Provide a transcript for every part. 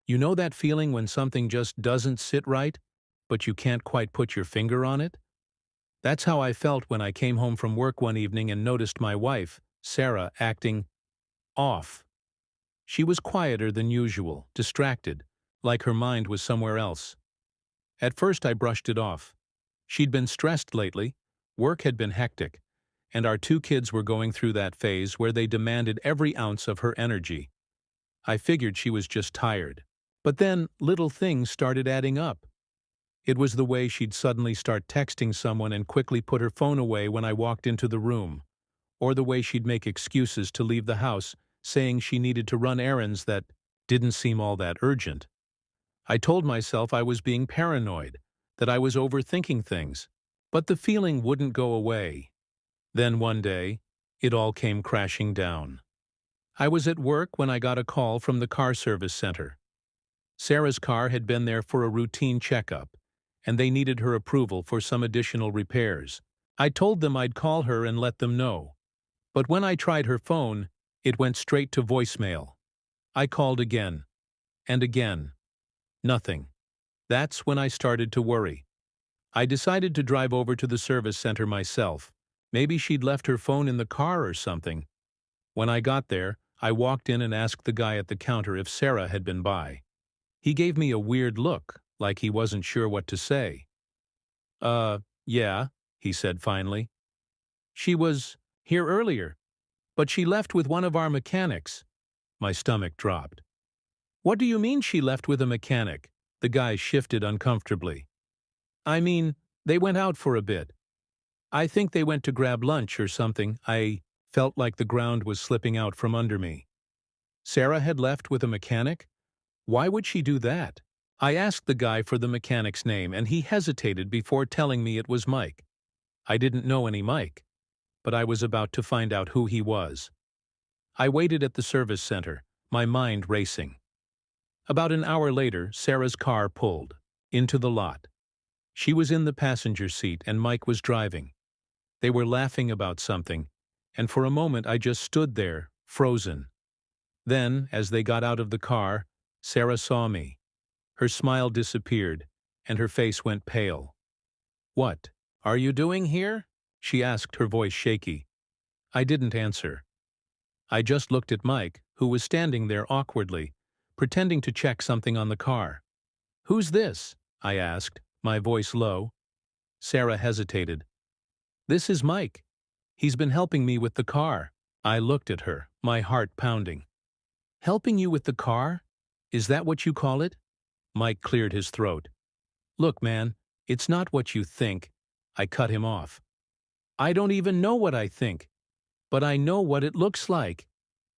You know that feeling when something just doesn't sit right, but you can't quite put your finger on it? That's how I felt when I came home from work one evening and noticed my wife, Sarah, acting off. She was quieter than usual, distracted, like her mind was somewhere else. At first I brushed it off. She'd been stressed lately, work had been hectic, and our two kids were going through that phase where they demanded every ounce of her energy. I figured she was just tired. But then, little things started adding up. It was the way she'd suddenly start texting someone and quickly put her phone away when I walked into the room, or the way she'd make excuses to leave the house, saying she needed to run errands that didn't seem all that urgent. I told myself I was being paranoid, that I was overthinking things, but the feeling wouldn't go away. Then one day, it all came crashing down. I was at work when I got a call from the car service center. Sarah's car had been there for a routine checkup, and they needed her approval for some additional repairs. I told them I'd call her and let them know. But when I tried her phone, it went straight to voicemail. I called again, and again. Nothing. That's when I started to worry. I decided to drive over to the service center myself. Maybe she'd left her phone in the car or something. When I got there, I walked in and asked the guy at the counter if Sarah had been by. He gave me a weird look, like he wasn't sure what to say. Yeah, he said finally. She was here earlier, but she left with one of our mechanics. My stomach dropped. What do you mean she left with a mechanic? The guy shifted uncomfortably. I mean, they went out for a bit. I think they went to grab lunch or something. I felt like the ground was slipping out from under me. Sarah had left with a mechanic? Why would she do that? I asked the guy for the mechanic's name, and he hesitated before telling me it was Mike. I didn't know any Mike, but I was about to find out who he was. I waited at the service center, my mind racing. About an hour later, Sarah's car pulled into the lot. She was in the passenger seat and Mike was driving. They were laughing about something, and for a moment I just stood there, frozen. Then, as they got out of the car, Sarah saw me. Her smile disappeared, and her face went pale. "What are you doing here?" she asked, her voice shaky. I didn't answer. I just looked at Mike, who was standing there awkwardly, pretending to check something on the car. "Who's this?" I asked, my voice low. Sarah hesitated. "This is Mike. He's been helping me with the car." I looked at her, my heart pounding. "Helping you with the car? Is that what you call it?" Mike cleared his throat. "Look, man, it's not what you think." I cut him off. "I don't even know what I think, but I know what it looks like."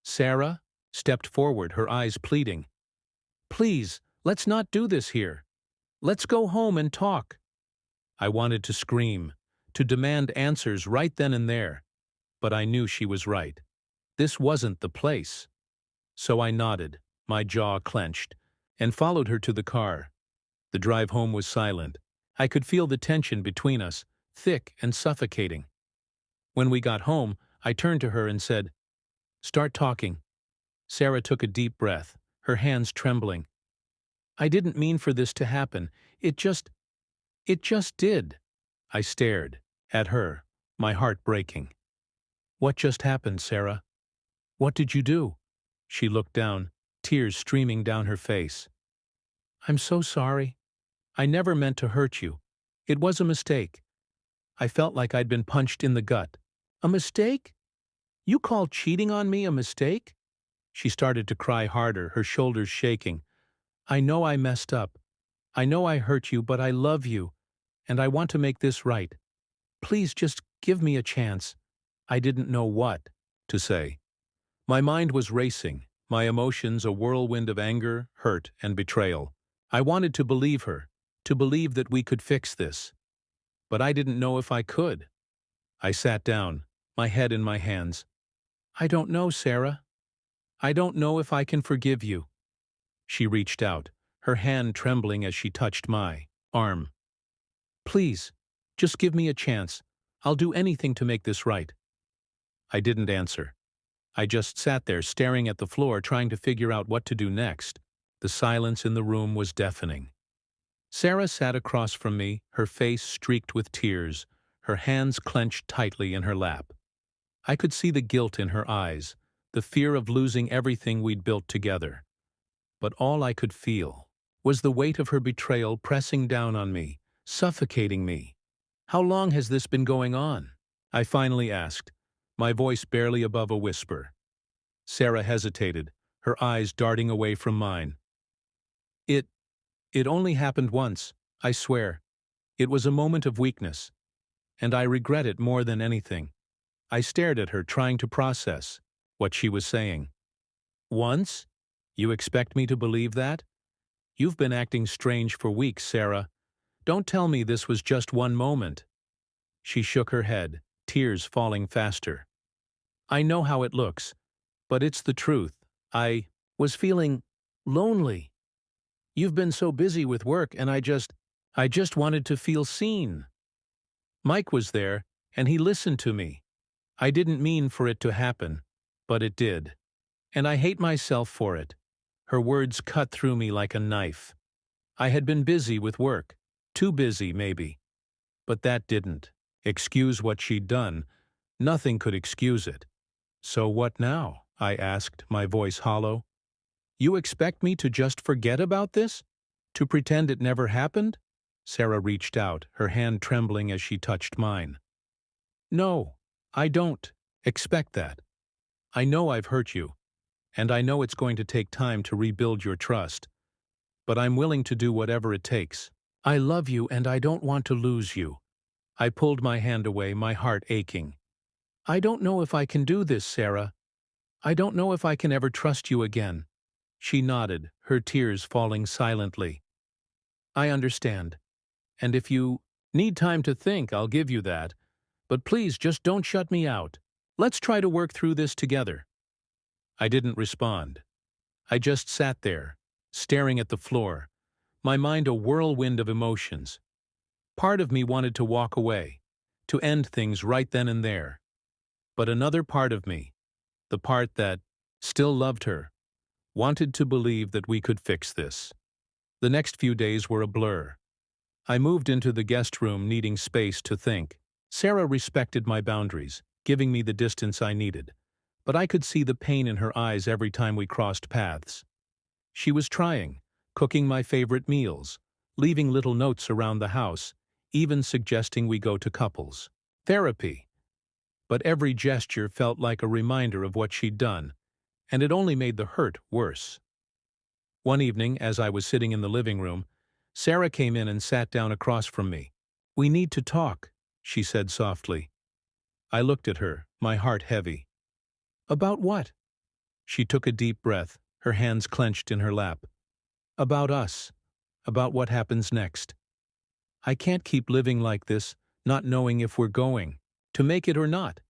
Sarah stepped forward, her eyes pleading. "Please, let's not do this here. Let's go home and talk." I wanted to scream, to demand answers right then and there, but I knew she was right. This wasn't the place. So I nodded, my jaw clenched, and followed her to the car. The drive home was silent. I could feel the tension between us, thick and suffocating. When we got home, I turned to her and said, "Start talking." Sarah took a deep breath, her hands trembling. "I didn't mean for this to happen. It just did." I stared at her, my heart breaking. "What just happened, Sarah? What did you do?" She looked down, tears streaming down her face. "I'm so sorry. I never meant to hurt you. It was a mistake." I felt like I'd been punched in the gut. "A mistake? You call cheating on me a mistake?" She started to cry harder, her shoulders shaking. "I know I messed up. I know I hurt you, but I love you, and I want to make this right. Please just give me a chance." I didn't know what to say. My mind was racing, my emotions a whirlwind of anger, hurt, and betrayal. I wanted to believe her, to believe that we could fix this. But I didn't know if I could. I sat down, my head in my hands. "I don't know, Sarah. I don't know if I can forgive you." She reached out, her hand trembling as she touched my arm. "Please, just give me a chance. I'll do anything to make this right." I didn't answer. I just sat there staring at the floor, trying to figure out what to do next. The silence in the room was deafening. Sarah sat across from me, her face streaked with tears, her hands clenched tightly in her lap. I could see the guilt in her eyes, the fear of losing everything we'd built together. But all I could feel was the weight of her betrayal pressing down on me, suffocating me. "How long has this been going on?" I finally asked, my voice barely above a whisper. Sarah hesitated, her eyes darting away from mine. It only happened once, I swear. It was a moment of weakness, and I regret it more than anything." I stared at her, trying to process what she was saying. "Once? You expect me to believe that? You've been acting strange for weeks, Sarah. Don't tell me this was just one moment." She shook her head, tears falling faster. "I know how it looks, but it's the truth. I was feeling lonely. You've been so busy with work, and I just wanted to feel seen. Mike was there, and he listened to me. I didn't mean for it to happen, but it did. And I hate myself for it." Her words cut through me like a knife. I had been busy with work. Too busy, maybe. But that didn't excuse what she'd done. Nothing could excuse it. "So what now?" I asked, my voice hollow. "You expect me to just forget about this? To pretend it never happened?" Sarah reached out, her hand trembling as she touched mine. "No, I don't expect that. I know I've hurt you, and I know it's going to take time to rebuild your trust. But I'm willing to do whatever it takes. I love you and I don't want to lose you." I pulled my hand away, my heart aching. "I don't know if I can do this, Sarah. I don't know if I can ever trust you again." She nodded, her tears falling silently. "I understand. And if you need time to think, I'll give you that. But please, just don't shut me out. Let's try to work through this together." I didn't respond. I just sat there, staring at the floor, my mind a whirlwind of emotions. Part of me wanted to walk away, to end things right then and there. But another part of me, the part that still loved her, wanted to believe that we could fix this. The next few days were a blur. I moved into the guest room needing space to think. Sarah respected my boundaries, giving me the distance I needed, but I could see the pain in her eyes every time we crossed paths. She was trying, cooking my favorite meals, leaving little notes around the house, even suggesting we go to couples therapy. But every gesture felt like a reminder of what she'd done, and it only made the hurt worse. One evening, as I was sitting in the living room, Sarah came in and sat down across from me. "We need to talk," she said softly. I looked at her, my heart heavy. "About what?" She took a deep breath, her hands clenched in her lap. "About us. About what happens next. I can't keep living like this, not knowing if we're going to make it or not.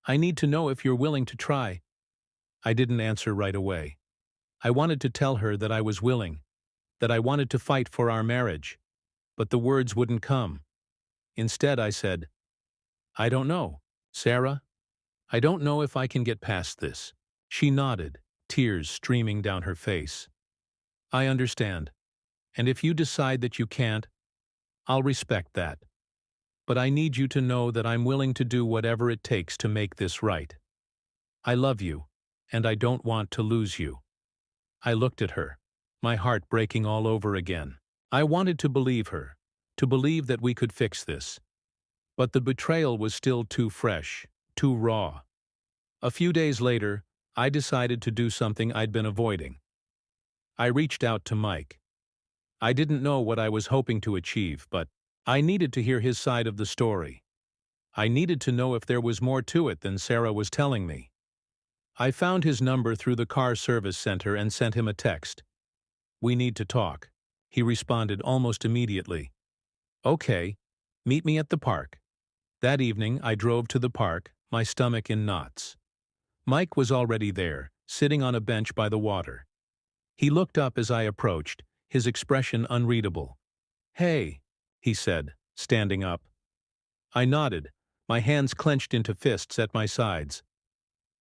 I need to know if you're willing to try." I didn't answer right away. I wanted to tell her that I was willing, that I wanted to fight for our marriage, but the words wouldn't come. Instead, I said, "I don't know, Sarah. I don't know if I can get past this." She nodded, tears streaming down her face. "I understand. And if you decide that you can't, I'll respect that. But I need you to know that I'm willing to do whatever it takes to make this right. I love you, and I don't want to lose you." I looked at her, my heart breaking all over again. I wanted to believe her, to believe that we could fix this. But the betrayal was still too fresh, too raw. A few days later, I decided to do something I'd been avoiding. I reached out to Mike. I didn't know what I was hoping to achieve, but I needed to hear his side of the story. I needed to know if there was more to it than Sarah was telling me. I found his number through the car service center and sent him a text. "We need to talk." He responded almost immediately. "Okay, meet me at the park." That evening, I drove to the park, my stomach in knots. Mike was already there, sitting on a bench by the water. He looked up as I approached, his expression unreadable. "Hey," he said, standing up. I nodded, my hands clenched into fists at my sides.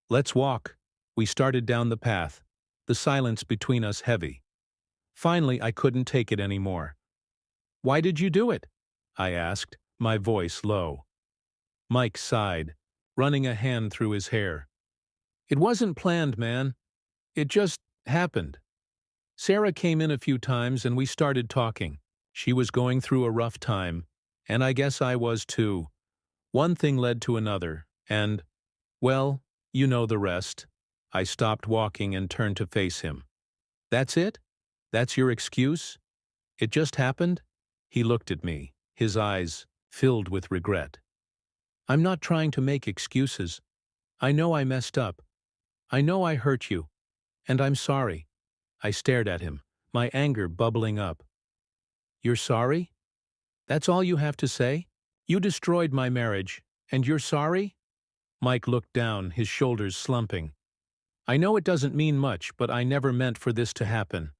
"Let's walk." We started down the path, the silence between us heavy. Finally, I couldn't take it anymore. "Why did you do it?" I asked, my voice low. Mike sighed, running a hand through his hair. "It wasn't planned, man. It just happened. Sarah came in a few times and we started talking. She was going through a rough time, and I guess I was too. One thing led to another, and, well, you know the rest." I stopped walking and turned to face him. "That's it? That's your excuse? It just happened?" He looked at me, his eyes filled with regret. "I'm not trying to make excuses. I know I messed up. I know I hurt you, and I'm sorry." I stared at him, my anger bubbling up. "You're sorry? That's all you have to say? You destroyed my marriage, and you're sorry?" Mike looked down, his shoulders slumping. "I know it doesn't mean much, but I never meant for this to happen.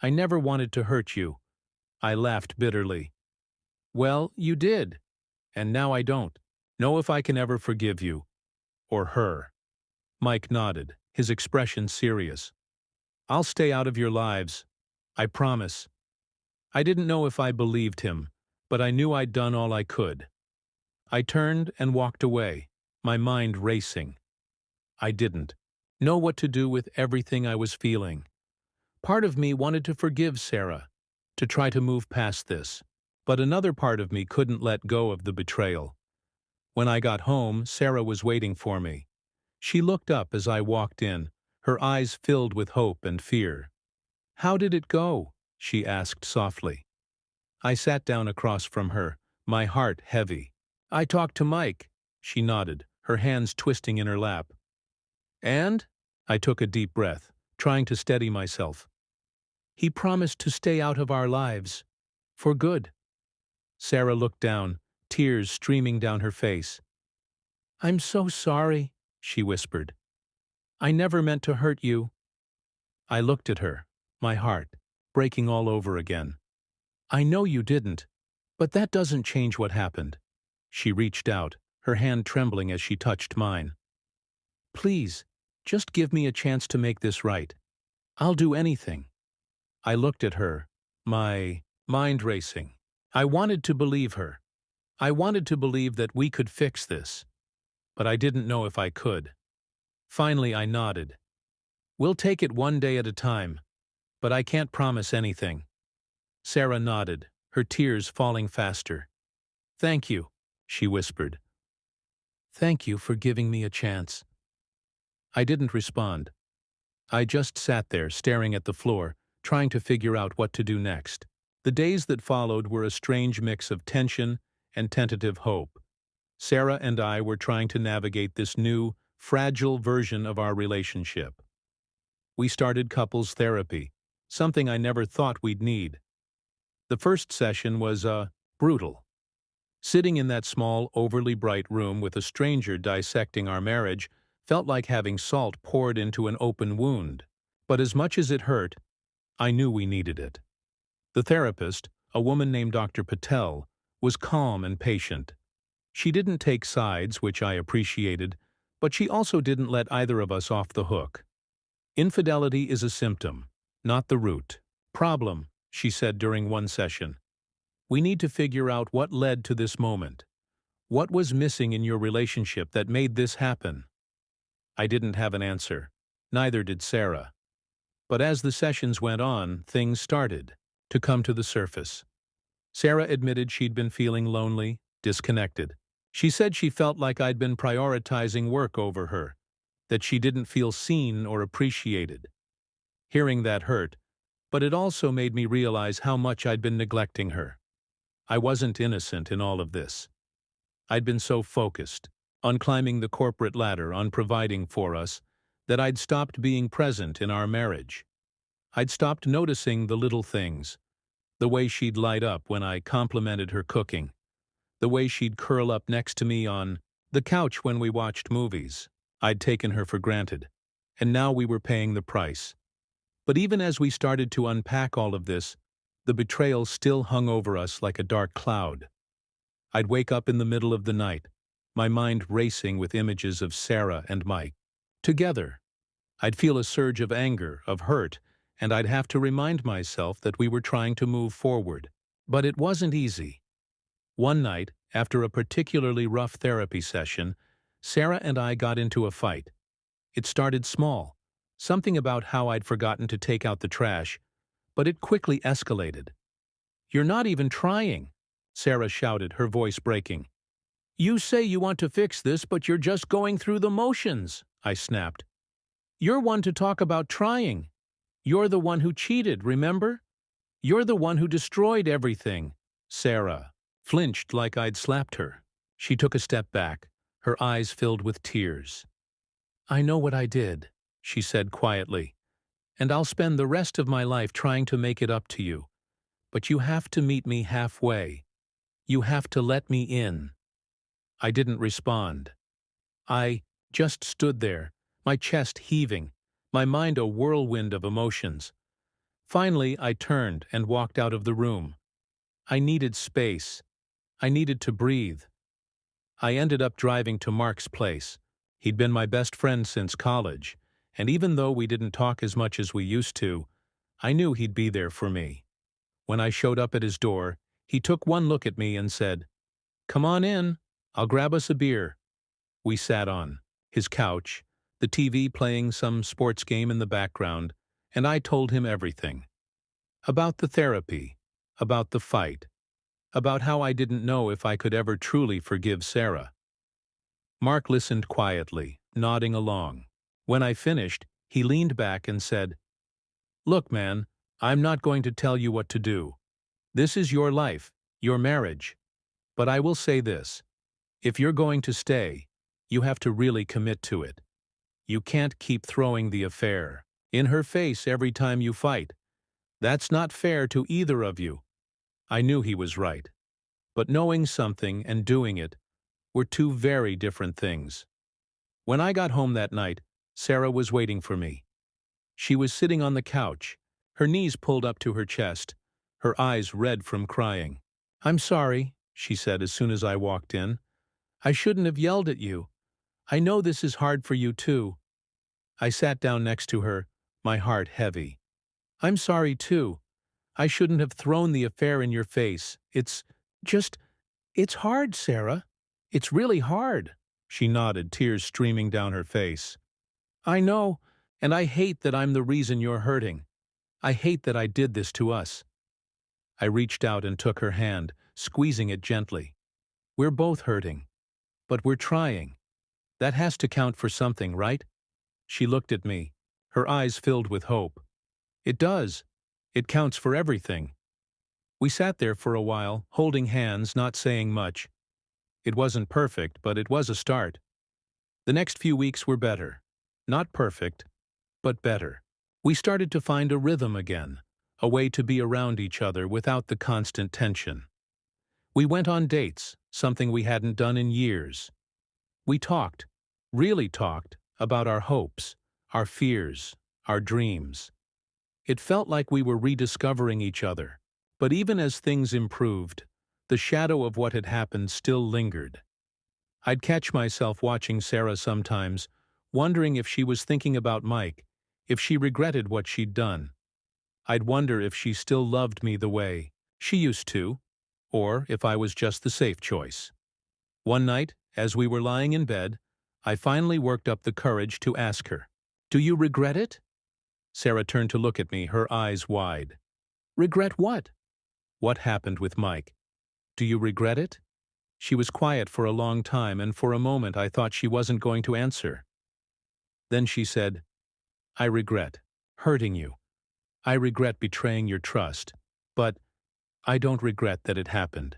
I never wanted to hurt you." I laughed bitterly. "Well, you did, and now I don't know if I can ever forgive you. Or her." Mike nodded, his expression serious. "I'll stay out of your lives. I promise." I didn't know if I believed him, but I knew I'd done all I could. I turned and walked away, my mind racing. I didn't know what to do with everything I was feeling. Part of me wanted to forgive Sarah, to try to move past this, but another part of me couldn't let go of the betrayal. When I got home, Sarah was waiting for me. She looked up as I walked in, her eyes filled with hope and fear. "How did it go?" she asked softly. I sat down across from her, my heart heavy. "I talked to Mike," she nodded, her hands twisting in her lap. "And?" I took a deep breath, trying to steady myself. "He promised to stay out of our lives. For good." Sarah looked down, tears streaming down her face. "I'm so sorry," she whispered. "I never meant to hurt you." I looked at her, my heart breaking all over again. "I know you didn't, but that doesn't change what happened." She reached out, her hand trembling as she touched mine. "Please, just give me a chance to make this right. I'll do anything." I looked at her, my mind racing. I wanted to believe her. I wanted to believe that we could fix this, but I didn't know if I could. Finally, I nodded. "We'll take it one day at a time, but I can't promise anything." Sarah nodded, her tears falling faster. "Thank you," she whispered. "Thank you for giving me a chance." I didn't respond. I just sat there, staring at the floor, trying to figure out what to do next. The days that followed were a strange mix of tension and tentative hope. Sarah and I were trying to navigate this new, fragile version of our relationship. We started couples therapy, something I never thought we'd need. The first session was, brutal. Sitting in that small, overly bright room with a stranger dissecting our marriage felt like having salt poured into an open wound. But as much as it hurt, I knew we needed it. The therapist, a woman named Dr. Patel, was calm and patient. She didn't take sides, which I appreciated, but she also didn't let either of us off the hook. "Infidelity is a symptom, not the root problem," she said during one session. "We need to figure out what led to this moment. What was missing in your relationship that made this happen?" I didn't have an answer. Neither did Sarah. But as the sessions went on, things started to come to the surface. Sarah admitted she'd been feeling lonely, disconnected. She said she felt like I'd been prioritizing work over her, that she didn't feel seen or appreciated. Hearing that hurt, but it also made me realize how much I'd been neglecting her. I wasn't innocent in all of this. I'd been so focused on climbing the corporate ladder, on providing for us, that I'd stopped being present in our marriage. I'd stopped noticing the little things, the way she'd light up when I complimented her cooking, the way she'd curl up next to me on the couch when we watched movies. I'd taken her for granted, and now we were paying the price. But even as we started to unpack all of this, the betrayal still hung over us like a dark cloud. I'd wake up in the middle of the night, my mind racing with images of Sarah and Mike. Together, I'd feel a surge of anger, of hurt, and I'd have to remind myself that we were trying to move forward. But it wasn't easy. One night, after a particularly rough therapy session, Sarah and I got into a fight. It started small, something about how I'd forgotten to take out the trash, but it quickly escalated. "You're not even trying," Sarah shouted, her voice breaking. "You say you want to fix this, but you're just going through the motions," I snapped. "You're one to talk about trying. You're the one who cheated, remember? You're the one who destroyed everything." Sarah flinched like I'd slapped her. She took a step back, her eyes filled with tears. "I know what I did," she said quietly, "and I'll spend the rest of my life trying to make it up to you. But you have to meet me halfway. You have to let me in." I didn't respond. I just stood there, my chest heaving, my mind a whirlwind of emotions. Finally, I turned and walked out of the room. I needed space. I needed to breathe. I ended up driving to Mark's place. He'd been my best friend since college, and even though we didn't talk as much as we used to, I knew he'd be there for me. When I showed up at his door, he took one look at me and said, "Come on in. I'll grab us a beer." We sat on his couch, the TV playing some sports game in the background, and I told him everything. About the therapy, about the fight, about how I didn't know if I could ever truly forgive Sarah. Mark listened quietly, nodding along. When I finished, he leaned back and said, "Look, man, I'm not going to tell you what to do. This is your life, your marriage. But I will say this. If you're going to stay, you have to really commit to it. You can't keep throwing the affair in her face every time you fight. That's not fair to either of you." I knew he was right. But knowing something and doing it were two very different things. When I got home that night, Sarah was waiting for me. She was sitting on the couch, her knees pulled up to her chest, her eyes red from crying. "I'm sorry," she said as soon as I walked in. "I shouldn't have yelled at you. I know this is hard for you too." I sat down next to her, my heart heavy. "I'm sorry too. I shouldn't have thrown the affair in your face. It's hard, Sarah. It's really hard." She nodded, tears streaming down her face. "I know, and I hate that I'm the reason you're hurting. I hate that I did this to us." I reached out and took her hand, squeezing it gently. "We're both hurting, but we're trying. That has to count for something, right?" She looked at me, her eyes filled with hope. "It does. It counts for everything." We sat there for a while, holding hands, not saying much. It wasn't perfect, but it was a start. The next few weeks were better. Not perfect, but better. We started to find a rhythm again, a way to be around each other without the constant tension. We went on dates, something we hadn't done in years. We talked, really talked, about our hopes, our fears, our dreams. It felt like we were rediscovering each other. But even as things improved, the shadow of what had happened still lingered. I'd catch myself watching Sarah sometimes, wondering if she was thinking about Mike, if she regretted what she'd done. I'd wonder if she still loved me the way she used to, or if I was just the safe choice. One night, as we were lying in bed, I finally worked up the courage to ask her, "Do you regret it?" Sarah turned to look at me, her eyes wide. "Regret what?" "What happened with Mike. Do you regret it?" She was quiet for a long time, and for a moment I thought she wasn't going to answer. Then she said, "I regret hurting you. I regret betraying your trust. But I don't regret that it happened."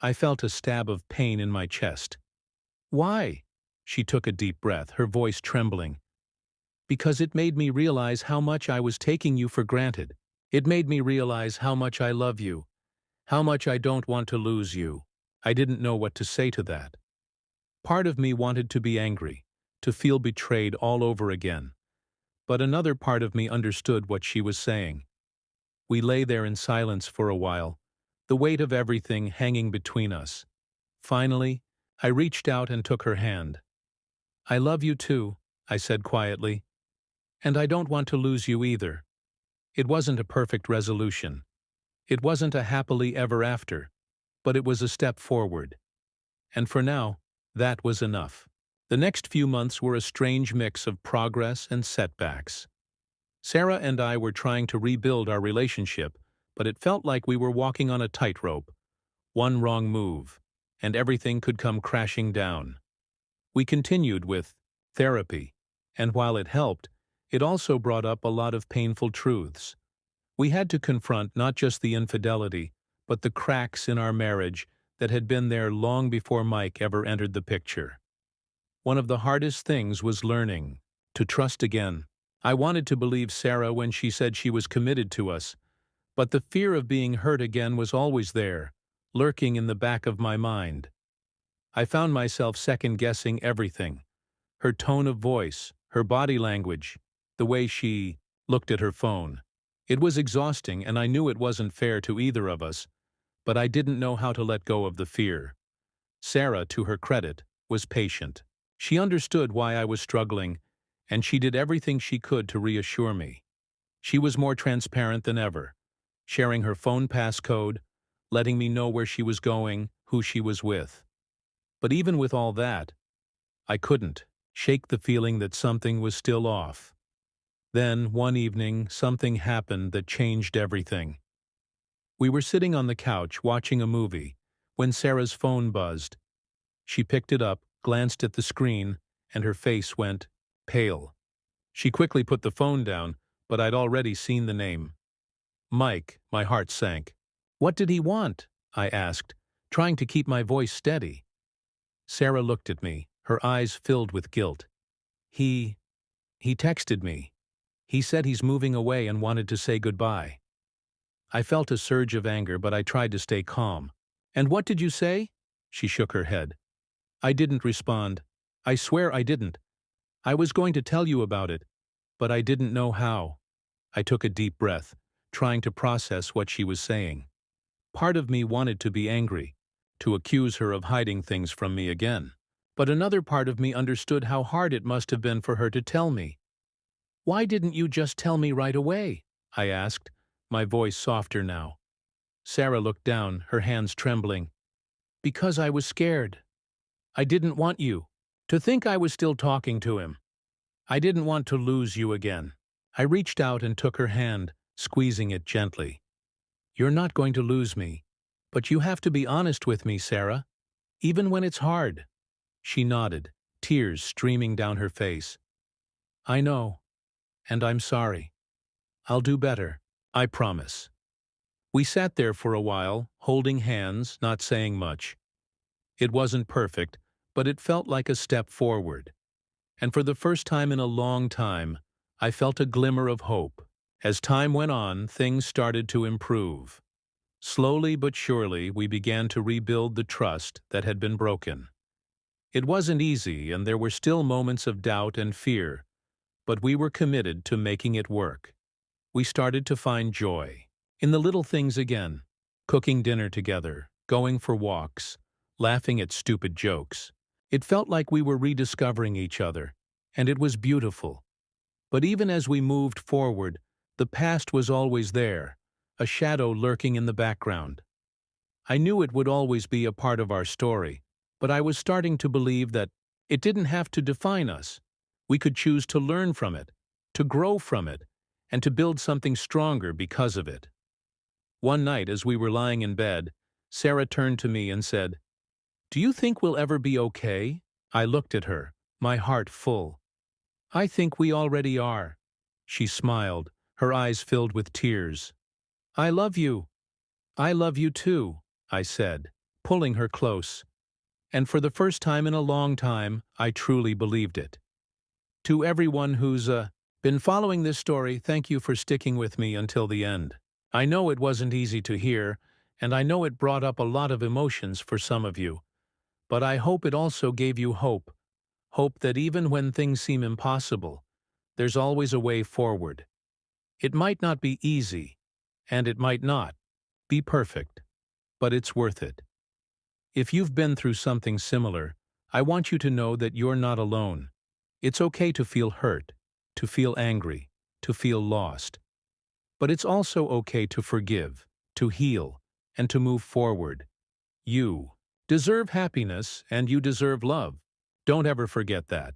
I felt a stab of pain in my chest. "Why?" She took a deep breath, her voice trembling. "Because it made me realize how much I was taking you for granted. It made me realize how much I love you, how much I don't want to lose you." I didn't know what to say to that. Part of me wanted to be angry, to feel betrayed all over again. But another part of me understood what she was saying. We lay there in silence for a while, the weight of everything hanging between us. Finally, I reached out and took her hand. "I love you too," I said quietly. "And I don't want to lose you either." It wasn't a perfect resolution. It wasn't a happily ever after, but it was a step forward. And for now, that was enough. The next few months were a strange mix of progress and setbacks. Sarah and I were trying to rebuild our relationship, but it felt like we were walking on a tightrope. One wrong move, and everything could come crashing down. We continued with therapy, and while it helped, it also brought up a lot of painful truths. We had to confront not just the infidelity, but the cracks in our marriage that had been there long before Mike ever entered the picture. One of the hardest things was learning to trust again. I wanted to believe Sarah when she said she was committed to us, but the fear of being hurt again was always there, lurking in the back of my mind. I found myself second-guessing everything. Her tone of voice, her body language, the way she looked at her phone. It was exhausting, and I knew it wasn't fair to either of us, but I didn't know how to let go of the fear. Sarah, to her credit, was patient. She understood why I was struggling, and she did everything she could to reassure me. She was more transparent than ever, sharing her phone passcode, letting me know where she was going, who she was with. But even with all that, I couldn't shake the feeling that something was still off. Then, one evening, something happened that changed everything. We were sitting on the couch watching a movie when Sarah's phone buzzed. She picked it up, glanced at the screen, and her face went pale. She quickly put the phone down, but I'd already seen the name. Mike. My heart sank. "What did he want?" I asked, trying to keep my voice steady. Sarah looked at me, her eyes filled with guilt. He texted me. He said he's moving away and wanted to say goodbye." I felt a surge of anger, but I tried to stay calm. "And what did you say?" She shook her head. I didn't respond. I swear I didn't. I was going to tell you about it, but I didn't know how. I took a deep breath, trying to process what she was saying. Part of me wanted to be angry, to accuse her of hiding things from me again. But another part of me understood how hard it must have been for her to tell me. "Why didn't you just tell me right away?" I asked, my voice softer now. Sarah looked down, her hands trembling. "Because I was scared. I didn't want you to think I was still talking to him. I didn't want to lose you again." I reached out and took her hand, squeezing it gently. "You're not going to lose me, but you have to be honest with me, Sarah, even when it's hard." She nodded, tears streaming down her face. "I know, and I'm sorry. I'll do better, I promise." We sat there for a while, holding hands, not saying much. It wasn't perfect, but it felt like a step forward. And for the first time in a long time, I felt a glimmer of hope. As time went on, things started to improve. Slowly but surely, we began to rebuild the trust that had been broken. It wasn't easy, and there were still moments of doubt and fear, but we were committed to making it work. We started to find joy in the little things again, cooking dinner together, going for walks, laughing at stupid jokes. It felt like we were rediscovering each other, and it was beautiful. But even as we moved forward, the past was always there, a shadow lurking in the background. I knew it would always be a part of our story, but I was starting to believe that it didn't have to define us. We could choose to learn from it, to grow from it, and to build something stronger because of it. One night, as we were lying in bed, Sarah turned to me and said, "Do you think we'll ever be okay?" I looked at her, my heart full. "I think we already are." She smiled, her eyes filled with tears. "I love you." "I love you too," I said, pulling her close. And for the first time in a long time, I truly believed it. To everyone who's been following this story, thank you for sticking with me until the end. I know it wasn't easy to hear, and I know it brought up a lot of emotions for some of you. But I hope it also gave you hope. Hope that even when things seem impossible, there's always a way forward. It might not be easy, and it might not be perfect, but it's worth it. If you've been through something similar, I want you to know that you're not alone. It's okay to feel hurt, to feel angry, to feel lost. But it's also okay to forgive, to heal, and to move forward. You deserve happiness and you deserve love. Don't ever forget that.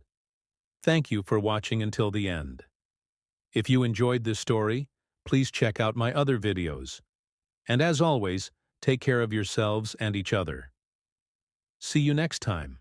Thank you for watching until the end. If you enjoyed this story, please check out my other videos. And as always, take care of yourselves and each other. See you next time.